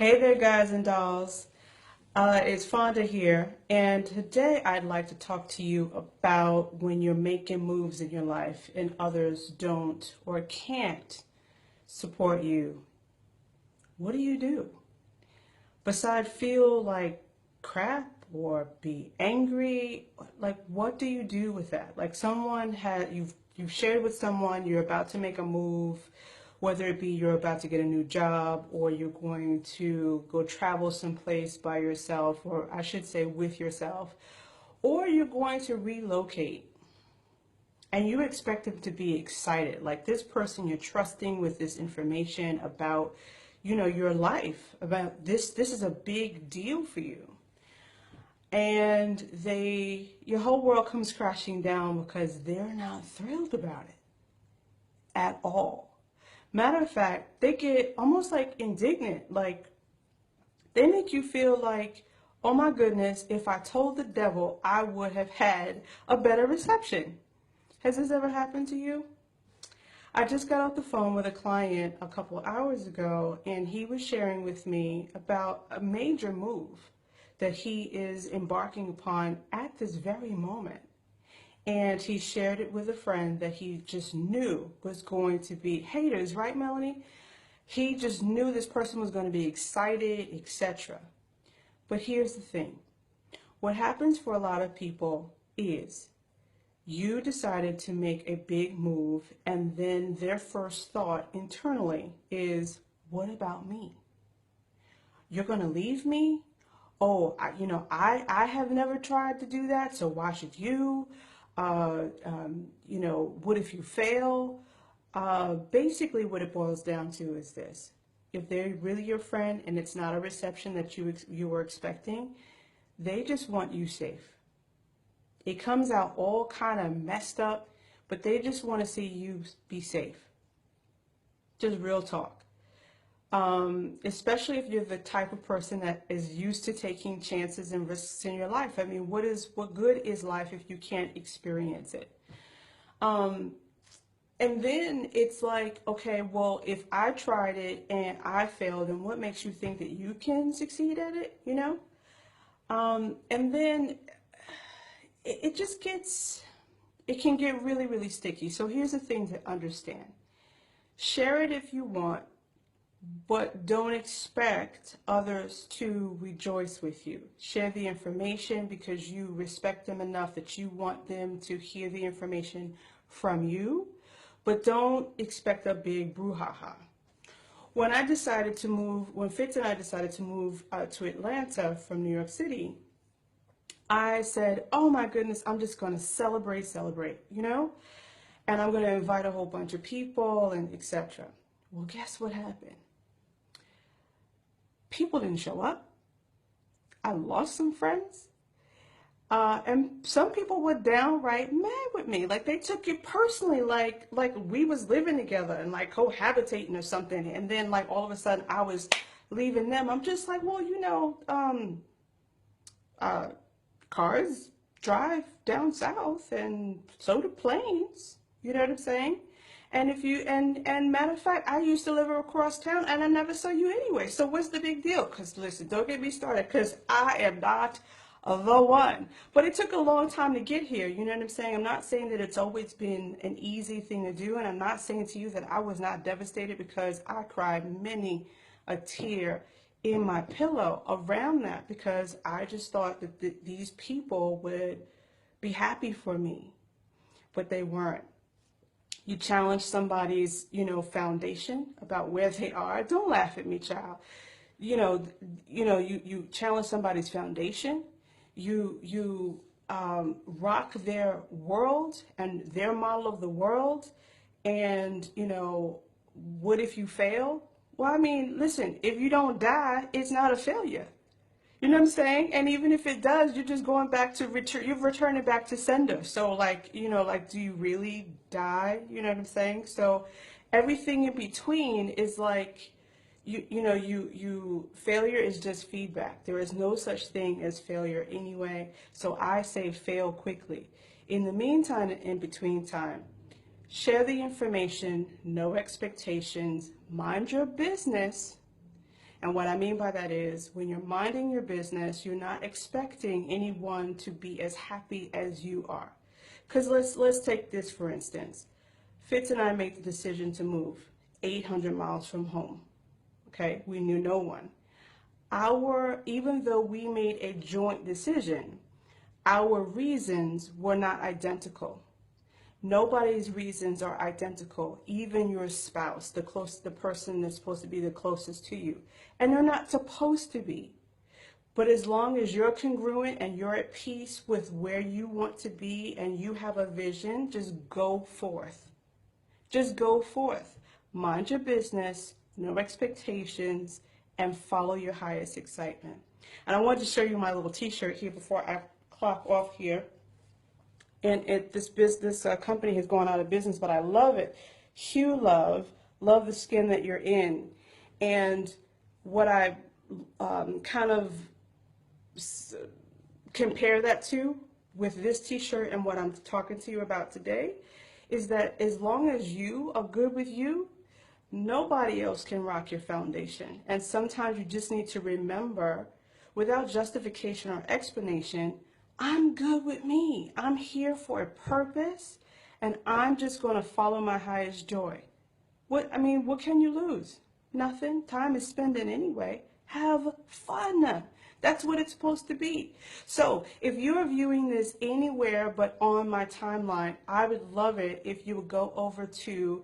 Hey there, guys and dolls. It's Fonda here, and today I'd like to talk to you about when you're making moves in your life and others don't or can't support you. What do you do? Besides feel like crap or be angry, like what do you do with that? Like you've shared with someone you're about to make a move, whether it be you're about to get a new job or you're going to go travel someplace by yourself, or I should say with yourself, or you're going to relocate and you expect them to be excited, like this person you're trusting with this information about, your life, about this is a big deal for you. And your whole world comes crashing down because they're not thrilled about it at all. Matter of fact, they get almost like indignant, like they make you feel like, oh my goodness, if I told the devil, I would have had a better reception. Has this ever happened to you? I just got off the phone with a client a couple of hours ago, and he was sharing with me about a major move that he is embarking upon at this very moment. And he shared it with a friend that he just knew was going to be haters, right, Melanie? He just knew this person was going to be excited, etc. But here's the thing. What happens for a lot of people is you decided to make a big move, and then their first thought internally is, what about me? You're going to leave me? Oh, I have never tried to do that, so why should you? What if you fail? Basically, what it boils down to is this. If they're really your friend and it's not a reception that you were expecting, they just want you safe. It comes out all kind of messed up, but they just want to see you be safe. Just real talk. Especially if you're the type of person that is used to taking chances and risks in your life. I mean, what good is life if you can't experience it? And then it's like, okay, well, if I tried it and I failed, then what makes you think that you can succeed at it, And then it just it can get really, really sticky. So here's the thing to understand. Share it if you want, but don't expect others to rejoice with you. Share the information because you respect them enough that you want them to hear the information from you, but don't expect a big brouhaha. When Fitz and I decided to move to Atlanta from New York City, I said, oh my goodness, I'm just going to celebrate, and I'm going to invite a whole bunch of people and etc. Well, guess what happened? People didn't show up. I lost some friends. And some people were downright mad with me. Like they took it personally, like we was living together and like cohabitating or something. And then like all of a sudden I was leaving them. I'm just like, well, cars drive down south and so do planes. You know what I'm saying? And matter of fact, I used to live across town and I never saw you anyway. So what's the big deal? Because listen, don't get me started because I am not the one. But it took a long time to get here. You know what I'm saying? I'm not saying that it's always been an easy thing to do. And I'm not saying to you that I was not devastated because I cried many a tear in my pillow around that because I just thought that these people would be happy for me, but they weren't. You challenge somebody's, foundation about where they are. Don't laugh at me, child. You challenge somebody's foundation. You rock their world and their model of the world. And, what if you fail? Well, I mean, listen, if you don't die, it's not a failure. You know what I'm saying? And even if it does, you're just going back to you're returning back to sender. So like, do you really die? You know what I'm saying? So everything in between is like, failure is just feedback. There is no such thing as failure anyway. So I say fail quickly. In the meantime, in between time, share the information, no expectations, mind your business, And what I mean by that is when you're minding your business, you're not expecting anyone to be as happy as you are. Because let's take this for instance. Fitz and I make the decision to move 800 miles from home. Okay, we knew no one. Even though we made a joint decision, our reasons were not identical. Nobody's reasons are identical, even your spouse, the person that's supposed to be the closest to you. And they're not supposed to be. But as long as you're congruent and you're at peace with where you want to be and you have a vision, just go forth. Just go forth. Mind your business, no expectations, and follow your highest excitement. And I wanted to show you my little t-shirt here before I clock off here. And this company has gone out of business, but I love it. Hue love the skin that you're in. And what I kind of compare that to with this t-shirt and what I'm talking to you about today is that as long as you are good with you, nobody else can rock your foundation. And sometimes you just need to remember, without justification or explanation, I'm good with me. I'm here for a purpose, and I'm just going to follow my highest joy. What can you lose? Nothing. Time is spending anyway. Have fun. That's what it's supposed to be. So if you're viewing this anywhere but on my timeline, I would love it if you would go over to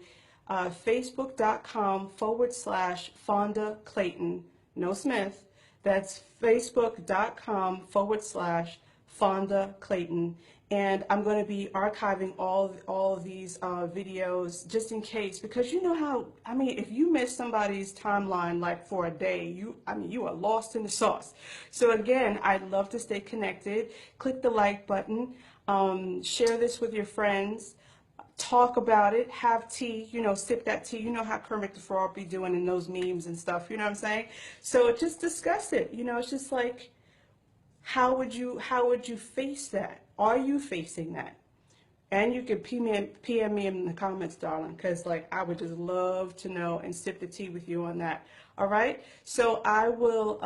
facebook.com/Fonda Clayton, no Smith. That's facebook.com/Fonda Clayton. And I'm going to be archiving all of these videos just in case, because you know how, if you miss somebody's timeline like for a day, you are lost in the sauce. So again, I'd love to stay connected. Click the like button, share this with your friends, talk about it, have tea, sip that tea. You know how Kermit the Frog be doing in those memes and stuff, you know what I'm saying? So just discuss it. It's just like, how would you face that? Are you facing that? And you can PM me in the comments, darling, because I would just love to know and sip the tea with you on that. All right? So I will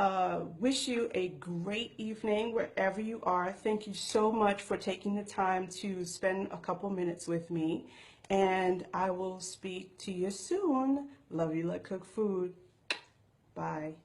wish you a great evening wherever you are. Thank you so much for taking the time to spend a couple minutes with me. And I will speak to you soon. Love you like cooked food. Bye.